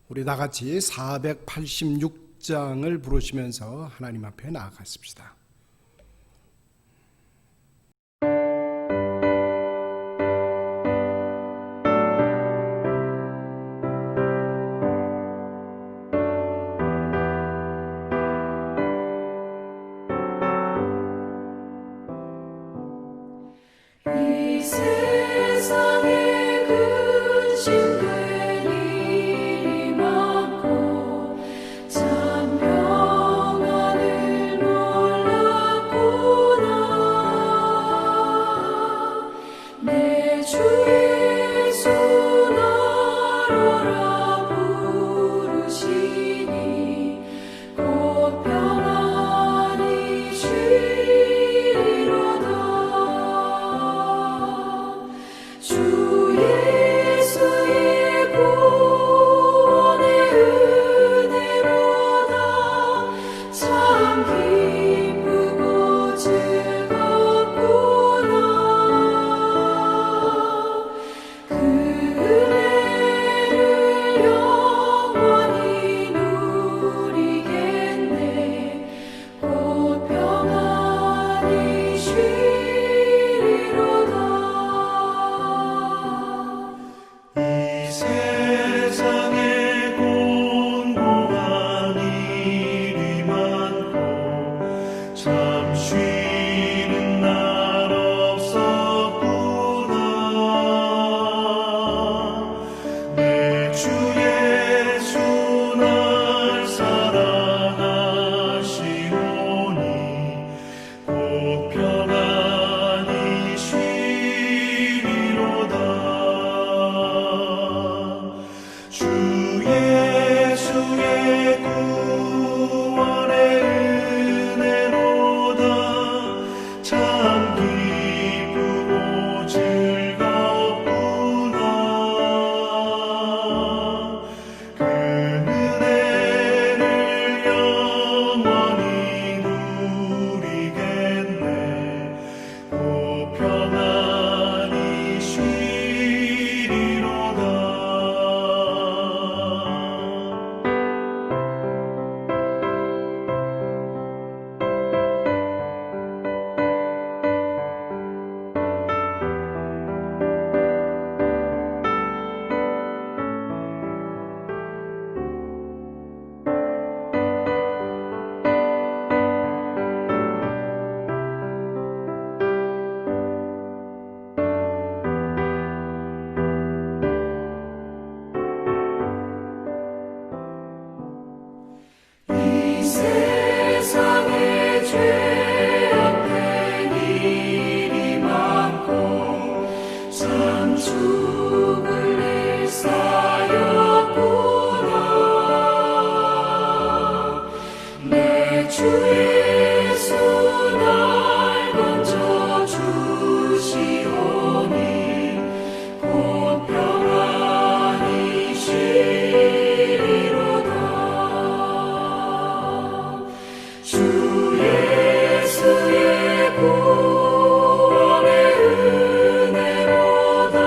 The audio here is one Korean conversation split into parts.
우리 다 같이 486장을 부르시면서 하나님 앞에 나아갔습니다. 이 세상에 근심될 일이 많고 참 평안을 몰랐구나. 내 주 예수 나로라 부르시니 곧 평안히 쉬리로다. 주 예수의 구원의 은혜로다. 참 기쁘고 즐겁구나. 그 은혜를 영원히 누리겠네. 곧 평안히 쉬리로다. 이 세상에 공고한 일이 많고 참 쉬는 날 없었구나. 내 주 예수 날 사랑하시오니 곧 평안히 쉬리로다. 주 예수의 구원의 은혜로다. 참 기쁘고 즐겁구나. 그 은혜를 영원히 누리겠네. 곧 평안히 쉬리로다. 이 세상에 죄악된 일이 많고 참 죽을 일 쌓였구나. 내 주 예수 날 건져주시오니 곧 평안히 쉬리로다. 주 예수의 구원의 은혜로다.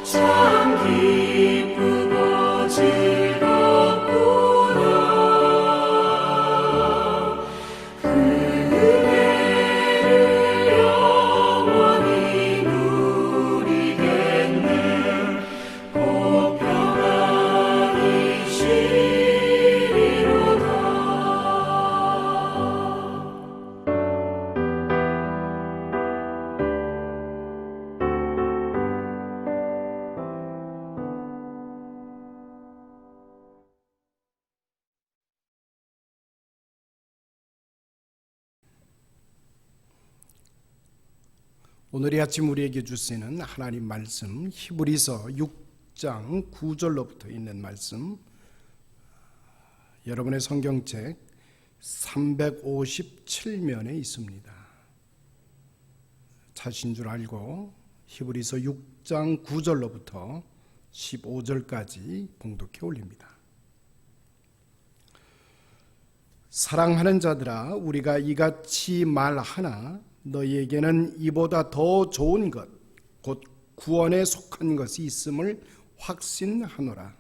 참 기쁘고 즐겁구나. 그 은혜를 영원히 누리겠네. 곧 평안히 쉬리로다. 오늘 이 아침 우리에게 주시는 하나님 말씀 히브리서 6장 9절로부터 있는 말씀, 여러분의 성경책 357면에 있습니다. 찾으신 줄 알고 히브리서 6장 9절로부터 15절까지 봉독해 올립니다. 사랑하는 자들아, 우리가 이같이 말하나 너희에게는 이보다 더 좋은 것, 곧 구원에 속한 것이 있음을 확신하노라.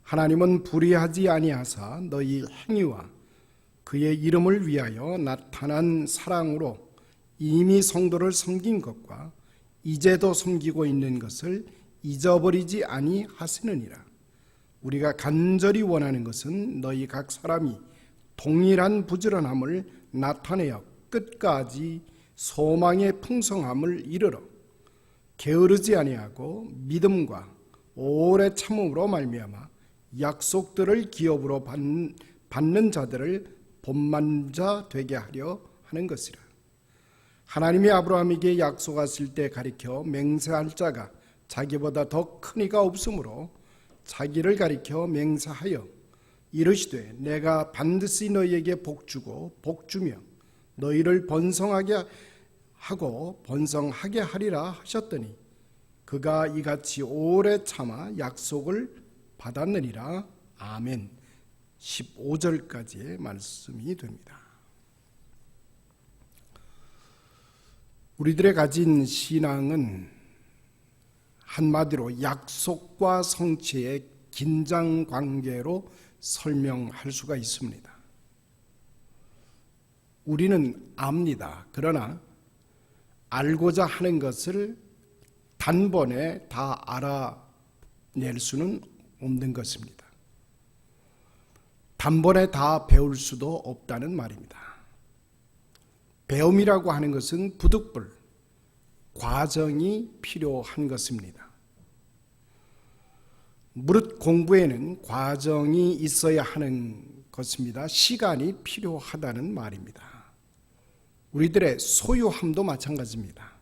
하나님은 불의하지 아니하사 너희 행위와 그의 이름을 위하여 나타난 사랑으로 이미 성도를 섬긴 것과 이제도 섬기고 있는 것을 잊어버리지 아니하시느니라. 우리가 간절히 원하는 것은 너희 각 사람이 동일한 부지런함을 나타내어 끝까지 소망의 풍성함을 이르러 게으르지 아니하고 믿음과 오래 참음으로 말미암아 약속들을 기업으로 받는 자들을 본만자 되게 하려 하는 것이라. 하나님이 아브라함에게 약속하실 때 가리켜 맹세할 자가 자기보다 더 큰 이가 없으므로 자기를 가리켜 맹세하여 이르시되 내가 반드시 너희에게 복주고 복주며 너희를 번성하게 하고 번성하게 하리라 하셨더니 그가 이같이 오래 참아 약속을 받았느니라. 아멘. 15절까지의 말씀이 됩니다. 우리들의 가진 신앙은 한마디로 약속과 성취의 긴장 관계로 설명할 수가 있습니다. 우리는 압니다. 그러나 알고자 하는 것을 단번에 다 알아낼 수는 없는 것입니다. 단번에 다 배울 수도 없다는 말입니다. 배움이라고 하는 것은 부득불 과정이 필요한 것입니다. 무릇 공부에는 과정이 있어야 하는 것입니다. 시간이 필요하다는 말입니다. 우리들의 소유함도 마찬가지입니다.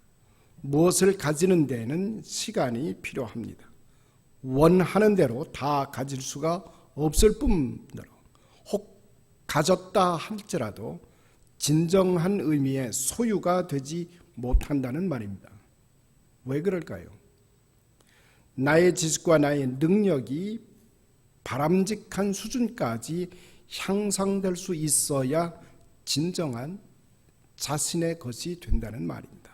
무엇을 가지는 데에는 시간이 필요합니다. 원하는 대로 다 가질 수가 없을 뿐더러 혹 가졌다 할지라도 진정한 의미의 소유가 되지 못한다는 말입니다. 왜 그럴까요? 나의 지식과 나의 능력이 바람직한 수준까지 향상될 수 있어야 진정한 자신의 것이 된다는 말입니다.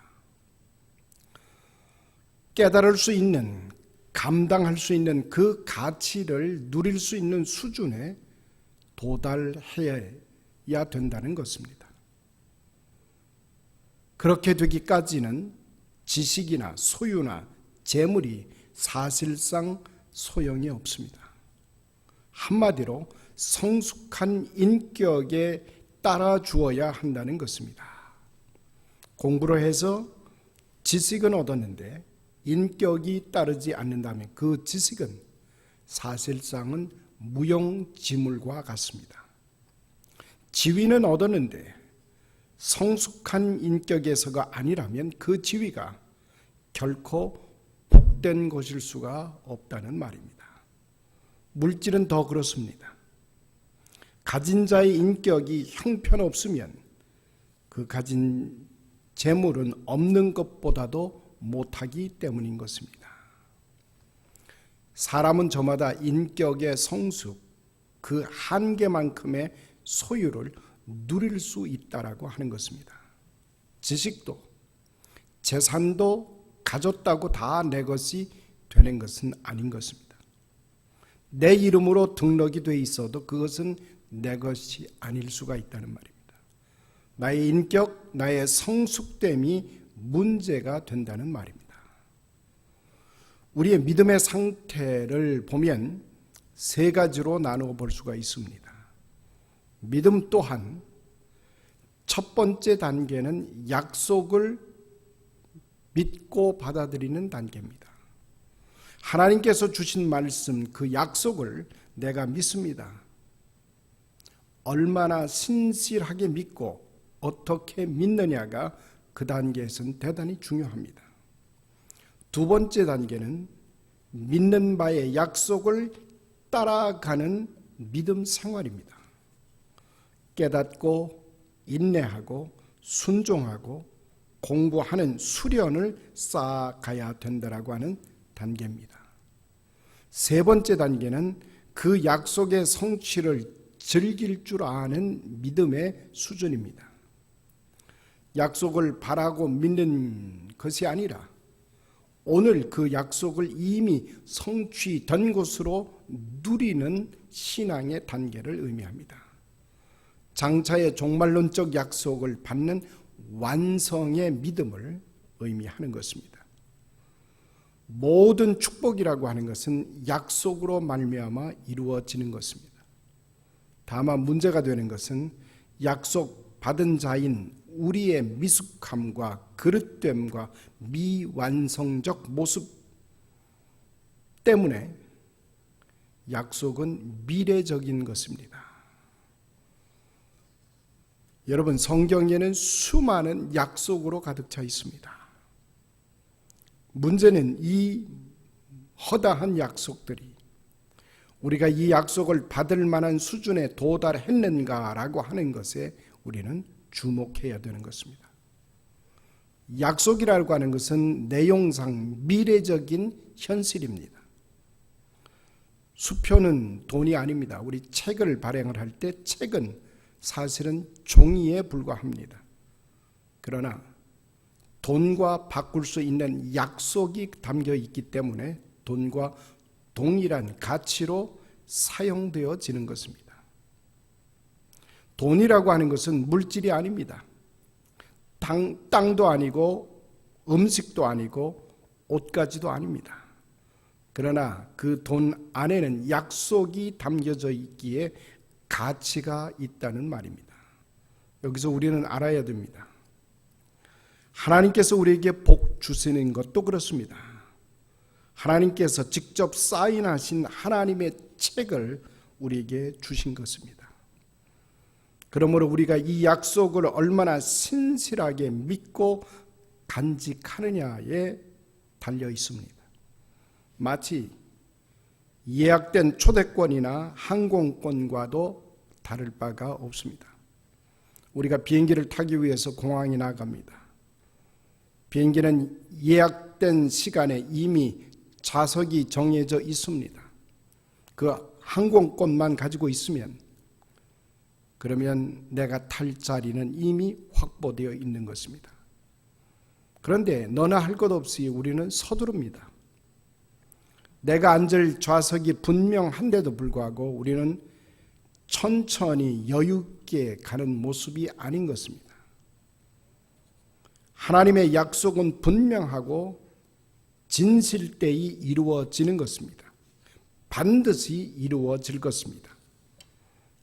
깨달을 수 있는, 감당할 수 있는 그 가치를 누릴 수 있는 수준에 도달해야 된다는 것입니다. 그렇게 되기까지는 지식이나 소유나 재물이 사실상 소용이 없습니다. 한마디로 성숙한 인격에 따라 주어야 한다는 것입니다. 공부를 해서 지식은 얻었는데 인격이 따르지 않는다면 그 지식은 사실상은 무용지물과 같습니다. 지위는 얻었는데 성숙한 인격에서가 아니라면 그 지위가 결코 복된 것일 수가 없다는 말입니다. 물질은 더 그렇습니다. 가진 자의 인격이 형편없으면 그 가진 재물은 없는 것보다도 못하기 때문인 것입니다. 사람은 저마다 인격의 성숙, 그 한계만큼의 소유를 누릴 수 있다라고 하는 것입니다. 지식도 재산도 가졌다고 다 내 것이 되는 것은 아닌 것입니다. 내 이름으로 등록이 돼 있어도 그것은 내 것이 아닐 수가 있다는 말입니다. 나의 인격, 나의 성숙됨이 문제가 된다는 말입니다. 우리의 믿음의 상태를 보면 세 가지로 나누어 볼 수가 있습니다. 믿음 또한 첫 번째 단계는 약속을 믿고 받아들이는 단계입니다. 하나님께서 주신 말씀, 그 약속을 내가 믿습니다. 얼마나 신실하게 믿고 어떻게 믿느냐가 그 단계에서는 대단히 중요합니다. 두 번째 단계는 믿는 바의 약속을 따라가는 믿음 생활입니다. 깨닫고 인내하고 순종하고 공부하는 수련을 쌓아가야 된다라고 하는 단계입니다. 세 번째 단계는 그 약속의 성취를 즐길 줄 아는 믿음의 수준입니다. 약속을 바라고 믿는 것이 아니라 오늘 그 약속을 이미 성취된 것으로 누리는 신앙의 단계를 의미합니다. 장차의 종말론적 약속을 받는 완성의 믿음을 의미하는 것입니다. 모든 축복이라고 하는 것은 약속으로 말미암아 이루어지는 것입니다. 다만 문제가 되는 것은 약속 받은 자인 우리의 미숙함과 그릇됨과 미완성적 모습 때문에 약속은 미래적인 것입니다. 여러분, 성경에는 수많은 약속으로 가득 차 있습니다. 문제는 이 허다한 약속들이 우리가 이 약속을 받을 만한 수준에 도달했는가라고 하는 것에 우리는 주목해야 되는 것입니다. 약속이라고 하는 것은 내용상 미래적인 현실입니다. 수표는 돈이 아닙니다. 우리 책을 발행을 할 때 책은 사실은 종이에 불과합니다. 그러나 돈과 바꿀 수 있는 약속이 담겨 있기 때문에 돈과 동일한 가치로 사용되어지는 것입니다. 돈이라고 하는 것은 물질이 아닙니다. 땅도 아니고 음식도 아니고 옷가지도 아닙니다. 그러나 그 돈 안에는 약속이 담겨져 있기에 가치가 있다는 말입니다. 여기서 우리는 알아야 됩니다. 하나님께서 우리에게 복 주시는 것도 그렇습니다. 하나님께서 직접 사인하신 하나님의 책을 우리에게 주신 것입니다. 그러므로 우리가 이 약속을 얼마나 신실하게 믿고 간직하느냐에 달려 있습니다. 마치 예약된 초대권이나 항공권과도 다를 바가 없습니다. 우리가 비행기를 타기 위해서 공항에 나갑니다. 비행기는 예약된 시간에 이미 좌석이 정해져 있습니다. 그 항공권만 가지고 있으면 그러면 내가 탈 자리는 이미 확보되어 있는 것입니다. 그런데 너나 할 것 없이 우리는 서두릅니다. 내가 앉을 좌석이 분명한데도 불구하고 우리는 천천히 여유 있게 가는 모습이 아닌 것입니다. 하나님의 약속은 분명하고 진실되이 이루어지는 것입니다. 반드시 이루어질 것입니다.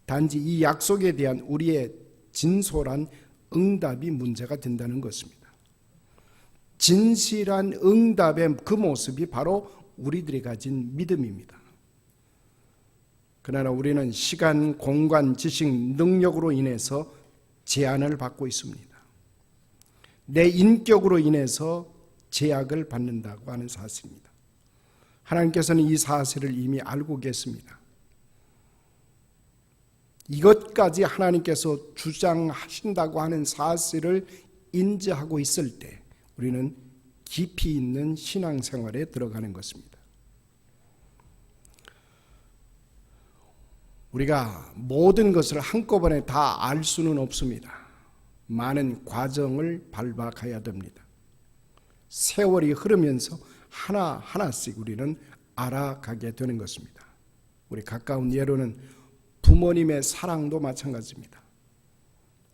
단지 이 약속에 대한 우리의 진솔한 응답이 문제가 된다는 것입니다. 진실한 응답의 그 모습이 바로 우리들이 가진 믿음입니다. 그러나 우리는 시간, 공간, 지식, 능력으로 인해서 제한을 받고 있습니다. 내 인격으로 인해서 제약을 받는다고 하는 사실입니다. 하나님께서는 이 사실을 이미 알고 계십니다. 이것까지 하나님께서 주장하신다고 하는 사실을 인지하고 있을 때 우리는 깊이 있는 신앙생활에 들어가는 것입니다. 우리가 모든 것을 한꺼번에 다 알 수는 없습니다. 많은 과정을 밟아가야 됩니다. 세월이 흐르면서 하나하나씩 우리는 알아가게 되는 것입니다. 우리 가까운 예로는 부모님의 사랑도 마찬가지입니다.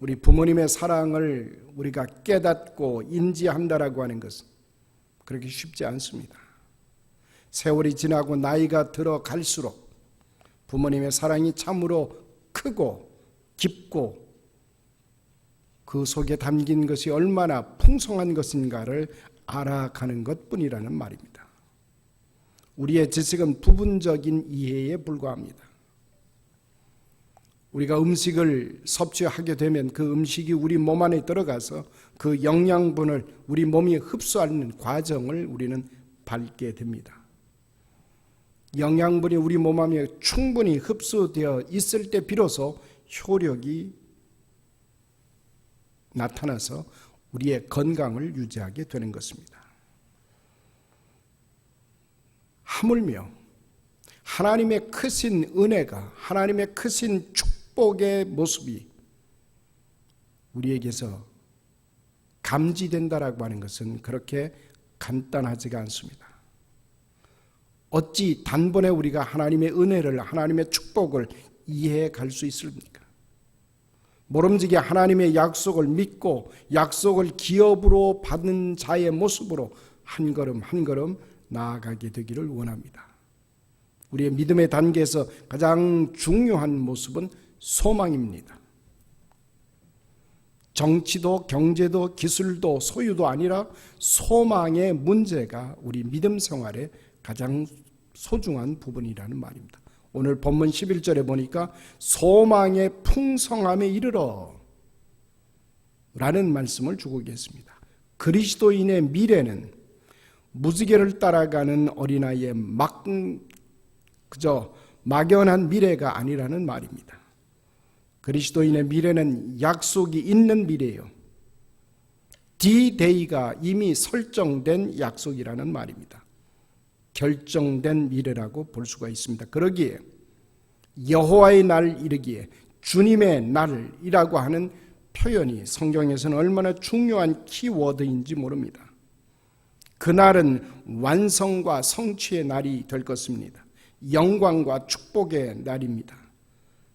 우리 부모님의 사랑을 우리가 깨닫고 인지한다라고 하는 것은 그렇게 쉽지 않습니다. 세월이 지나고 나이가 들어갈수록 부모님의 사랑이 참으로 크고 깊고 그 속에 담긴 것이 얼마나 풍성한 것인가를 알아가는 것뿐이라는 말입니다. 우리의 지식은 부분적인 이해에 불과합니다. 우리가 음식을 섭취하게 되면 그 음식이 우리 몸 안에 들어가서 그 영양분을 우리 몸이 흡수하는 과정을 우리는 밟게 됩니다. 영양분이 우리 몸 안에 충분히 흡수되어 있을 때 비로소 효력이 나타나서 우리의 건강을 유지하게 되는 것입니다. 하물며 하나님의 크신 은혜가, 하나님의 크신 축복의 모습이 우리에게서 감지된다라고 하는 것은 그렇게 간단하지가 않습니다. 어찌 단번에 우리가 하나님의 은혜를, 하나님의 축복을 이해해 갈 수 있습니까? 모름지기 하나님의 약속을 믿고 약속을 기업으로 받는 자의 모습으로 한 걸음 한 걸음 나아가게 되기를 원합니다. 우리의 믿음의 단계에서 가장 중요한 모습은 소망입니다. 정치도 경제도 기술도 소유도 아니라 소망의 문제가 우리 믿음 생활의 가장 소중한 부분이라는 말입니다. 오늘 본문 11절에 보니까 소망의 풍성함에 이르러 라는 말씀을 주고 계십니다. 그리스도인의 미래는 무지개를 따라가는 어린아이의 그저 막연한 미래가 아니라는 말입니다. 그리스도인의 미래는 약속이 있는 미래예요. D-Day가 이미 설정된 약속이라는 말입니다. 결정된 미래라고 볼 수가 있습니다. 그러기에 여호와의 날 이르기에 주님의 날이라고 하는 표현이 성경에서는 얼마나 중요한 키워드인지 모릅니다. 그날은 완성과 성취의 날이 될 것입니다. 영광과 축복의 날입니다.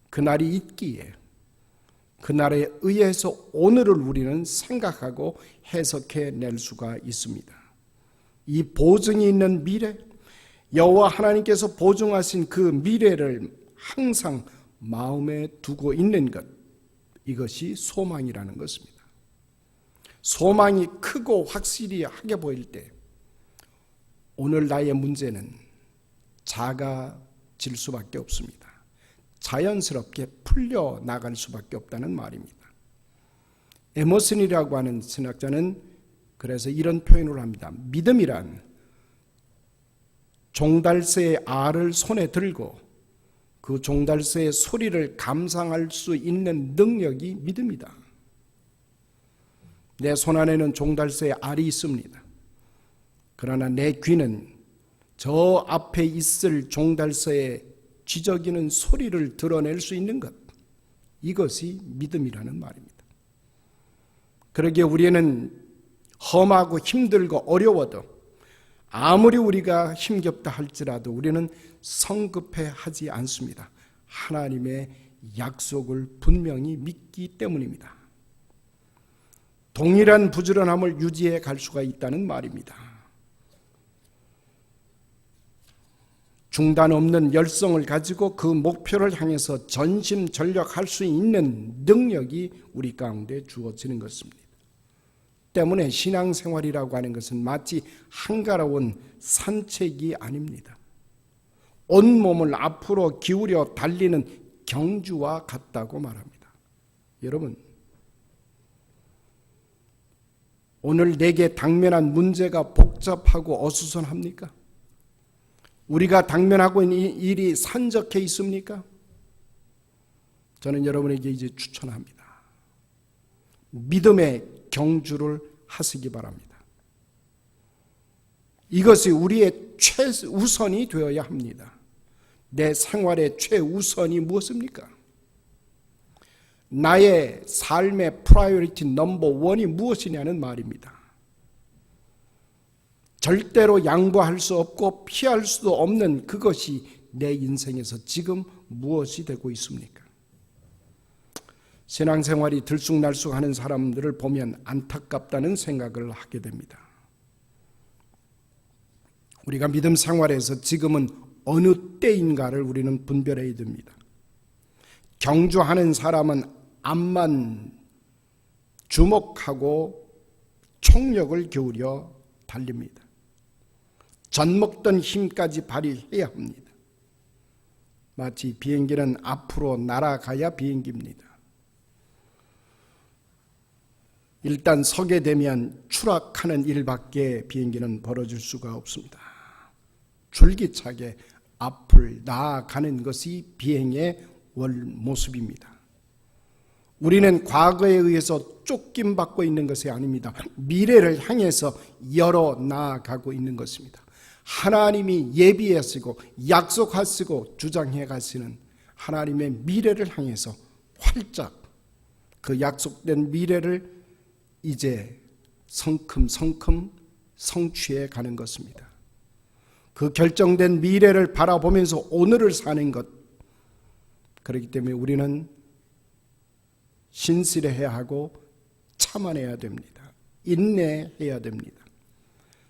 그날이 있기에 그날에 의해서 오늘을 우리는 생각하고 해석해 낼 수가 있습니다. 이 보증이 있는 미래, 여호와 하나님께서 보증하신 그 미래를 항상 마음에 두고 있는 것, 이것이 소망이라는 것입니다. 소망이 크고 확실하게 보일 때 오늘 나의 문제는 작아질 수밖에 없습니다. 자연스럽게 풀려나갈 수밖에 없다는 말입니다. 에머슨이라고 하는 신학자는 그래서 이런 표현을 합니다. 믿음이란 종달새의 알을 손에 들고 그 종달새의 소리를 감상할 수 있는 능력이 믿음이다. 내 손 안에는 종달새의 알이 있습니다. 그러나 내 귀는 저 앞에 있을 종달새의 쥐저기는 소리를 드러낼 수 있는 것, 이것이 믿음이라는 말입니다. 그러기에 우리는 험하고 힘들고 어려워도 아무리 우리가 힘겹다 할지라도 우리는 성급해하지 않습니다. 하나님의 약속을 분명히 믿기 때문입니다. 동일한 부지런함을 유지해 갈 수가 있다는 말입니다. 중단 없는 열성을 가지고 그 목표를 향해서 전심전력할 수 있는 능력이 우리 가운데 주어지는 것입니다. 때문에 신앙생활이라고 하는 것은 마치 한가로운 산책이 아닙니다. 온몸을 앞으로 기울여 달리는 경주와 같다고 말합니다. 여러분, 오늘 내게 당면한 문제가 복잡하고 어수선합니까? 우리가 당면하고 있는 일이 산적해 있습니까? 저는 여러분에게 이제 추천합니다. 믿음의 경주를 하시기 바랍니다. 이것이 우리의 최우선이 되어야 합니다. 내 생활의 최우선이 무엇입니까? 나의 삶의 프라이어리티 넘버 원이 무엇이냐는 말입니다. 절대로 양보할 수 없고 피할 수도 없는 그것이 내 인생에서 지금 무엇이 되고 있습니까? 신앙생활이 들쑥날쑥하는 사람들을 보면 안타깝다는 생각을 하게 됩니다. 우리가 믿음 생활에서 지금은 어느 때인가를 우리는 분별해야 됩니다. 경주하는 사람은 앞만 주목하고 총력을 기울여 달립니다. 젖먹던 힘까지 발휘해야 합니다. 마치 비행기는 앞으로 날아가야 비행기입니다. 일단 서게 되면 추락하는 일밖에 비행기는 벌어질 수가 없습니다. 줄기차게 앞을 나아가는 것이 비행의 원 모습입니다. 우리는 과거에 의해서 쫓김받고 있는 것이 아닙니다. 미래를 향해서 열어 나아가고 있는 것입니다. 하나님이 예비하시고 약속하시고 주장해 가시는 하나님의 미래를 향해서 활짝 그 약속된 미래를 이제 성큼성큼 성취해 가는 것입니다. 그 결정된 미래를 바라보면서 오늘을 사는 것. 그렇기 때문에 우리는 신실해야 하고 참아내야 됩니다. 인내해야 됩니다.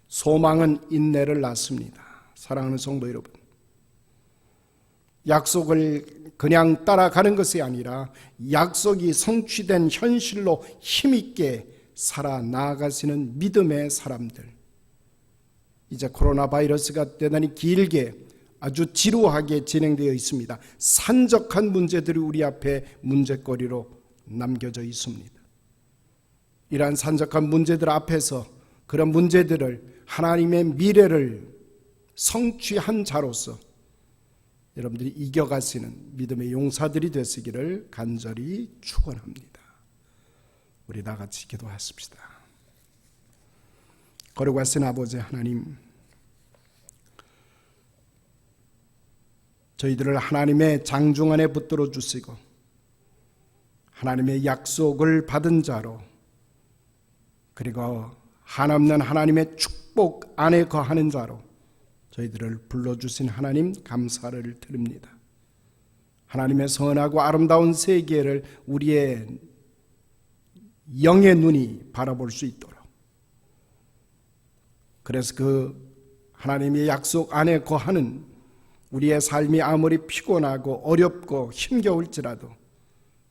소망은 인내를 낳습니다. 사랑하는 성도 여러분, 약속을 그냥 따라가는 것이 아니라 약속이 성취된 현실로 힘있게 살아나가시는 믿음의 사람들. 이제 코로나 바이러스가 대단히 길게 아주 지루하게 진행되어 있습니다. 산적한 문제들이 우리 앞에 문제거리로 남겨져 있습니다. 이러한 산적한 문제들 앞에서 그런 문제들을 하나님의 미래를 성취한 자로서 여러분들이 이겨가시는 믿음의 용사들이 되시기를 간절히 축원합니다. 우리 다 같이 기도하십시다. 거룩하신 아버지 하나님, 저희들을 하나님의 장중 안에 붙들어 주시고 하나님의 약속을 받은 자로, 그리고 한없는 하나님의 축복 안에 거하는 자로 저희들을 불러주신 하나님 감사를 드립니다. 하나님의 선하고 아름다운 세계를 우리의 영의 눈이 바라볼 수 있도록, 그래서 그 하나님의 약속 안에 거하는 우리의 삶이 아무리 피곤하고 어렵고 힘겨울지라도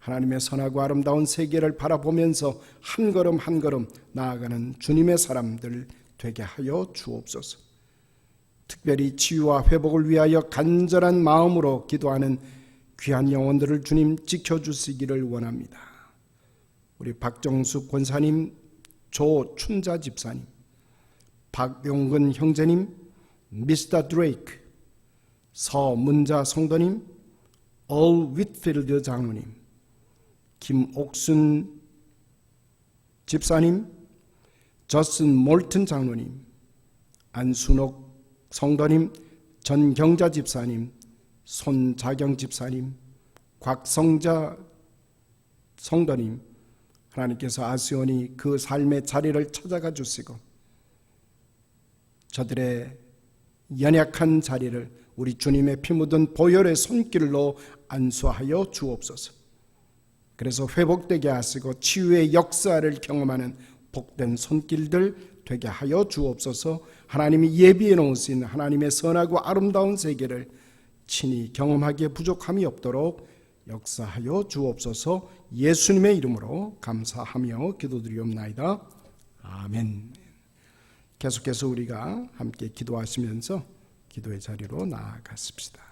하나님의 선하고 아름다운 세계를 바라보면서 한 걸음 한 걸음 나아가는 주님의 사람들 되게 하여 주옵소서. 특별히 치유와 회복을 위하여 간절한 마음으로 기도하는 귀한 영혼들을 주님 지켜주시기를 원합니다. 우리 박정숙 권사님, 조춘자 집사님, 박용근 형제님, 미스터 드레이크, 서문자 성도님, 올 윗필드 장로님, 김옥순 집사님, 저슨 몰튼 장로님, 안순옥 성도님, 전경자 집사님, 손자경 집사님, 곽성자 성도님, 하나님께서 아시오니 그 삶의 자리를 찾아가 주시고 저들의 연약한 자리를 우리 주님의 피 묻은 보혈의 손길로 안수하여 주옵소서. 그래서 회복되게 하시고 치유의 역사를 경험하는 복된 손길들 되게 하여 주옵소서. 하나님이 예비해 놓으신 하나님의 선하고 아름다운 세계를 친히 경험하기에 부족함이 없도록 역사하여 주옵소서. 예수님의 이름으로 감사하며 기도드리옵나이다. 아멘. 계속해서 우리가 함께 기도하시면서 기도의 자리로 나아가십시다.